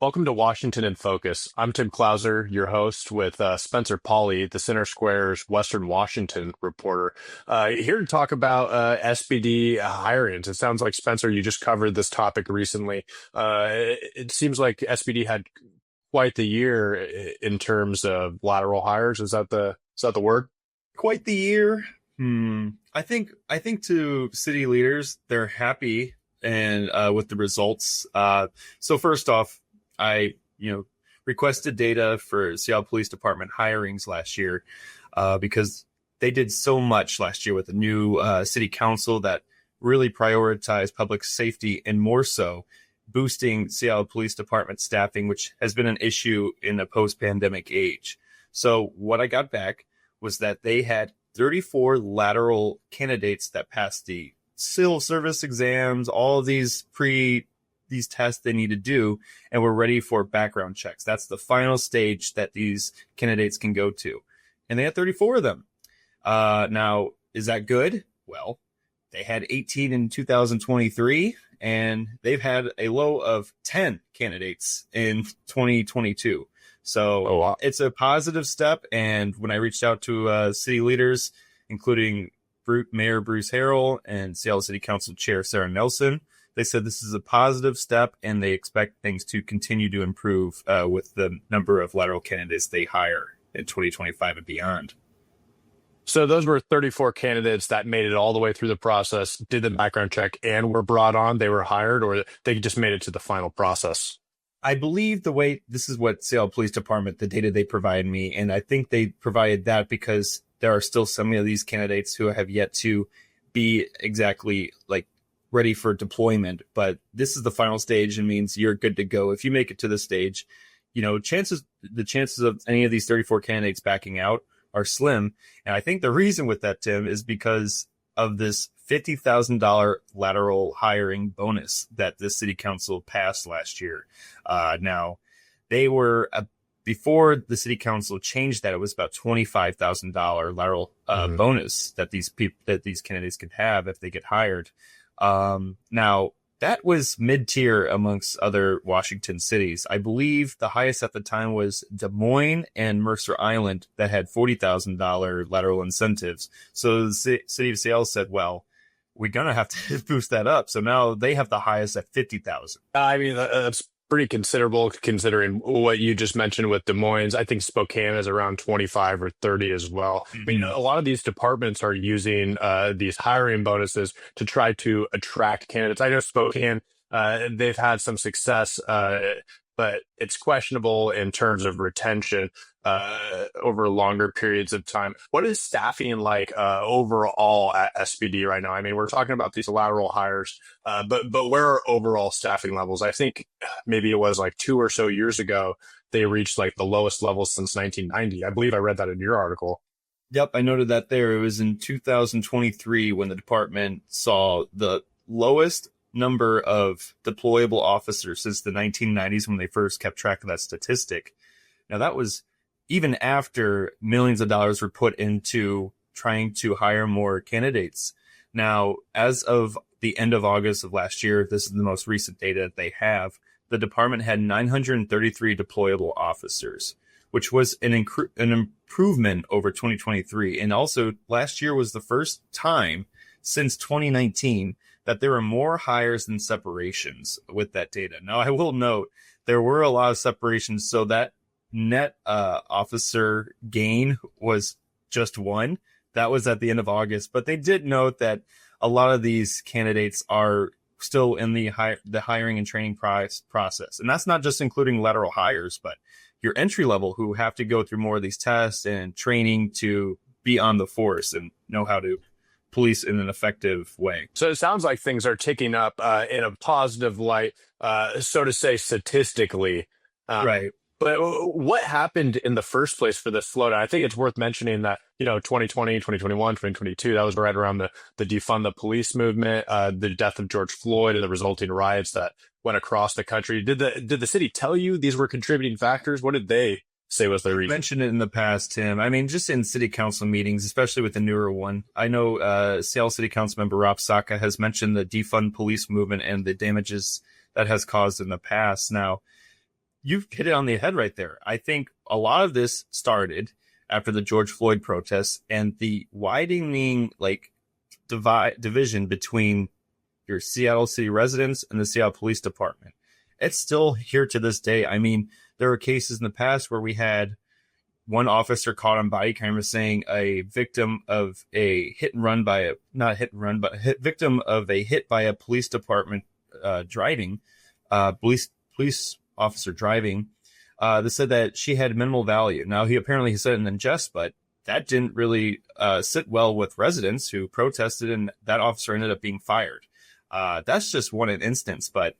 Welcome to Washington in Focus. I'm Tim Klauser, your host, with Spencer Pauly, the Center Square's Western Washington reporter, here to talk about SBD hirings. It sounds like, Spencer, you just covered this topic recently. It seems like SBD had quite the year in terms of lateral hires. Is that the word? Quite the year. I think to city leaders, they're happy and with the results. So first off, I requested data for Seattle Police Department hirings last year because they did so much last year with the new city council that really prioritized public safety and more so boosting Seattle Police Department staffing, which has been an issue in a post-pandemic age. So what I got back was that they had 34 lateral candidates that passed the civil service exams, all of these tests they need to do, and we're ready for background checks. That's the final stage that these candidates can go to. And they had 34 of them. Now, is that good? Well, they had 18 in 2023, and they've had a low of 10 candidates in 2022. So Oh, wow. it's a positive step. And when I reached out to city leaders, including Mayor Bruce Harrell and Seattle City Council Chair Sarah Nelson, they said this is a positive step and they expect things to continue to improve with the number of lateral candidates they hire in 2025 and beyond. So those were 34 candidates that made it all the way through the process, did the background check, and were brought on. They were hired, or they just made it to the final process. I believe this is what Seattle Police Department, the data they provide me, and I think they provided that because there are still some of these candidates who have yet to be exactly ready for deployment. But this is the final stage and means you're good to go. If you make it to this stage, the chances of any of these 34 candidates backing out are slim. And I think the reason with that, Tim, is because of this $50,000 lateral hiring bonus that the city council passed last year. Now, they were before the city council changed that, it was about $25,000 lateral bonus that these candidates can have if they get hired. Now, that was mid-tier amongst other Washington cities. I believe the highest at the time was Des Moines and Mercer Island that had $40,000 lateral incentives. So the city of Seattle said, well, we're going to have to boost that up. So now they have the highest at 50,000. I mean, that's pretty considerable considering what you just mentioned with Des Moines. I think Spokane is around 25 or 30 as well. I mean, a lot of these departments are using these hiring bonuses to try to attract candidates. I know Spokane, they've had some success, but it's questionable in terms of retention over longer periods of time. What is staffing like overall at SBD right now? I mean, we're talking about these lateral hires, but where are overall staffing levels? I think maybe it was like 2 or so years ago they reached like the lowest level since 1990. I believe I read that in your article. Yep, I noted that there. It was in 2023 when the department saw the lowest number of deployable officers since the 1990s when they first kept track of that statistic. Now, that was even after millions of dollars were put into trying to hire more candidates. Now, as of the end of August of last year, this is the most recent data that they have, the department had 933 deployable officers, which was an improvement over 2023. And also, last year was the first time since 2019 that there were more hires than separations with that data. Now, I will note there were a lot of separations, so that net officer gain was just one. That was at the end of August, but they did note that a lot of these candidates are still in the hiring and training process. And that's not just including lateral hires, but your entry level who have to go through more of these tests and training to be on the force and know how to police in an effective way. So it sounds like things are ticking up in a positive light, so to say, statistically. Right. But what happened in the first place for this slowdown? I think it's worth mentioning that, 2020, 2021, 2022, that was right around the defund the police movement, the death of George Floyd and the resulting riots that went across the country. Did the city tell you these were contributing factors? What did they say was the reason? Mentioned it in the past, Tim. I mean, just in city council meetings, especially with the newer one. I know Seattle City Council member Rob Saka has mentioned the defund police movement and the damages that has caused in the past. Now, you've hit it on the head right there. I think a lot of this started after the George Floyd protests and the widening division between your Seattle city residents and the Seattle Police Department. It's still here to this day. I mean, there were cases in the past where we had one officer caught on body camera saying a victim of a victim of a hit by a police department police officer driving, that said that she had minimal value. Now, he said it in jest, but that didn't really sit well with residents who protested, and that officer ended up being fired. That's just one instance. But,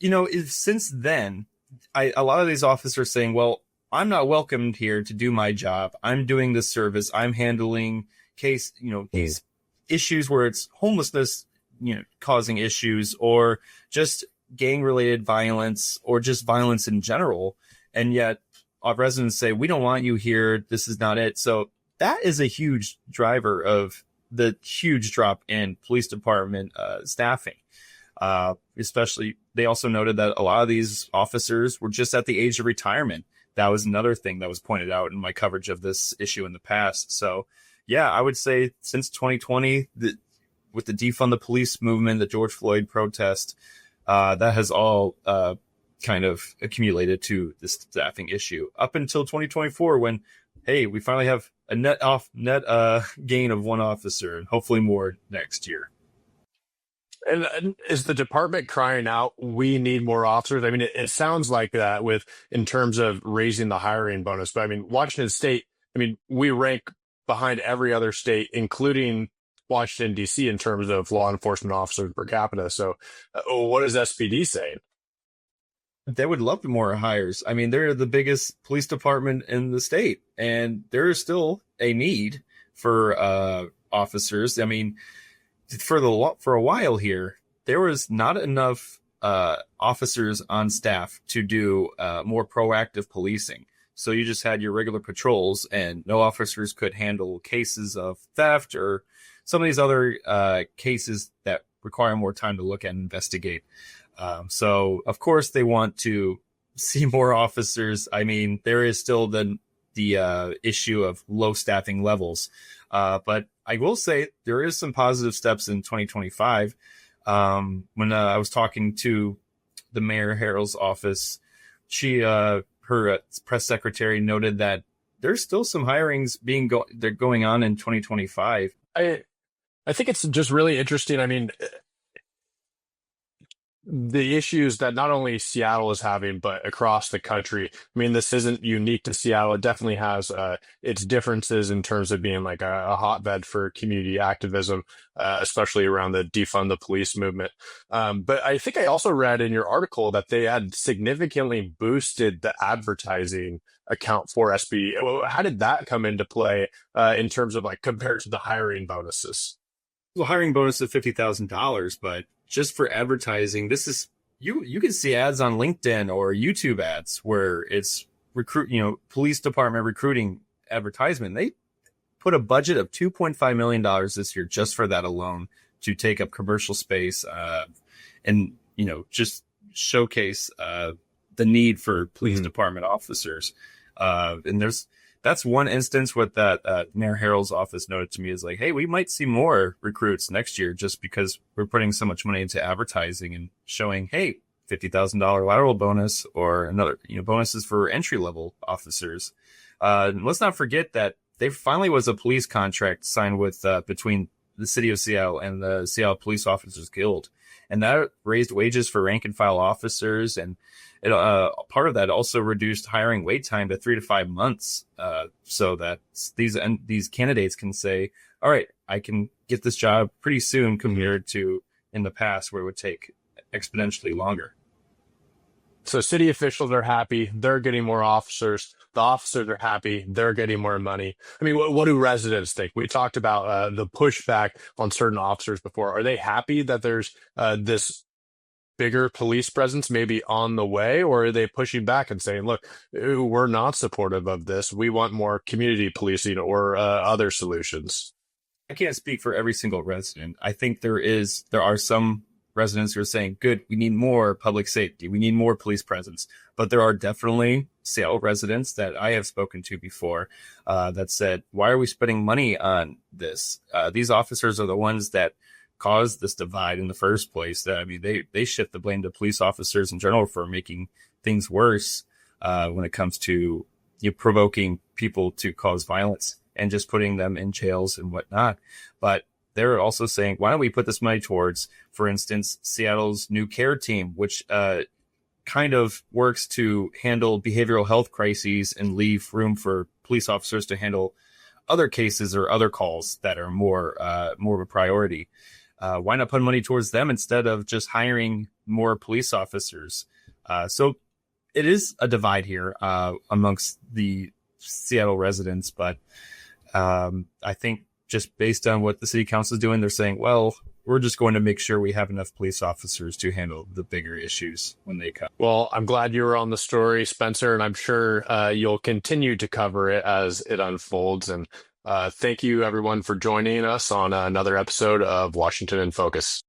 since then, a lot of these officers saying, well, I'm not welcomed here to do my job. I'm doing this service. I'm handling these issues where it's homelessness, causing issues, or just gang related violence, or just violence in general. And yet our residents say, we don't want you here. This is not it. So that is a huge driver of the huge drop in police department staffing. Especially, they also noted that a lot of these officers were just at the age of retirement. That was another thing that was pointed out in my coverage of this issue in the past. So, yeah, I would say since 2020, with the defund the police movement, the George Floyd protest, that has all kind of accumulated to this staffing issue up until 2024, when, hey, we finally have a net gain of one officer, and hopefully more next year. And is the department crying out, we need more officers? I mean, it sounds like that in terms of raising the hiring bonus. But I mean, Washington State, we rank behind every other state, including Washington, D.C., in terms of law enforcement officers per capita. So what is SPD saying? They would love more hires. I mean, they're the biggest police department in the state, and there is still a need for officers. I mean, for a while here, there was not enough officers on staff to do more proactive policing. So you just had your regular patrols, and no officers could handle cases of theft or some of these other cases that require more time to look at and investigate. So, of course, they want to see more officers. I mean, there is still the issue of low staffing levels. But I will say there is some positive steps in 2025. When I was talking to the Mayor Harrell's office, her press secretary noted that there's still some hirings they're going on in 2025. I think it's just really interesting. I mean, the issues that not only Seattle is having, but across the country. I mean, this isn't unique to Seattle. It definitely has its differences in terms of being like a hotbed for community activism, especially around the defund the police movement. But I think I also read in your article that they had significantly boosted the advertising account for SPD. How did that come into play in terms of compared to the hiring bonuses? Well, hiring bonus of $50,000, but just for advertising, this is you can see ads on LinkedIn or YouTube ads where it's police department recruiting advertisement. They put a budget of $2.5 million this year just for that alone, to take up commercial space and just showcase the need for police department officers. And that's one instance what that Mayor Harrell's office noted to me is like, hey, we might see more recruits next year just because we're putting so much money into advertising and showing, hey, $50,000 lateral bonus, or another, bonuses for entry level officers. Let's not forget that there finally was a police contract signed with between the city of Seattle and the Seattle Police Officers Guild, and that raised wages for rank and file officers, and it, part of that also reduced hiring wait time to 3 to 5 months, so that these candidates can say, all right, I can get this job pretty soon compared to in the past where it would take exponentially longer. So city officials are happy. They're getting more officers. The officers are happy. They're getting more money. I mean, what do residents think? We talked about the pushback on certain officers before. Are they happy that there's this bigger police presence maybe on the way, or are they pushing back and saying, look, we're not supportive of this. We want more community policing or other solutions? I can't speak for every single resident. I think there are some residents who are saying, good, we need more public safety. We need more police presence. But there are definitely Seattle residents that I have spoken to before that said, why are we spending money on this? These officers are the ones that caused this divide in the first place. I mean, they shift the blame to police officers in general for making things worse when it comes to provoking people to cause violence and just putting them in jails and whatnot. But they're also saying, why don't we put this money towards, for instance, Seattle's new care team, which kind of works to handle behavioral health crises and leave room for police officers to handle other cases or other calls that are more of a priority. Why not put money towards them instead of just hiring more police officers? So it is a divide here amongst the Seattle residents, but I think just based on what the city council is doing, they're saying, well, we're just going to make sure we have enough police officers to handle the bigger issues when they come. Well, I'm glad you were on the story, Spencer, and I'm sure you'll continue to cover it as it unfolds. And thank you, everyone, for joining us on another episode of Washington in Focus.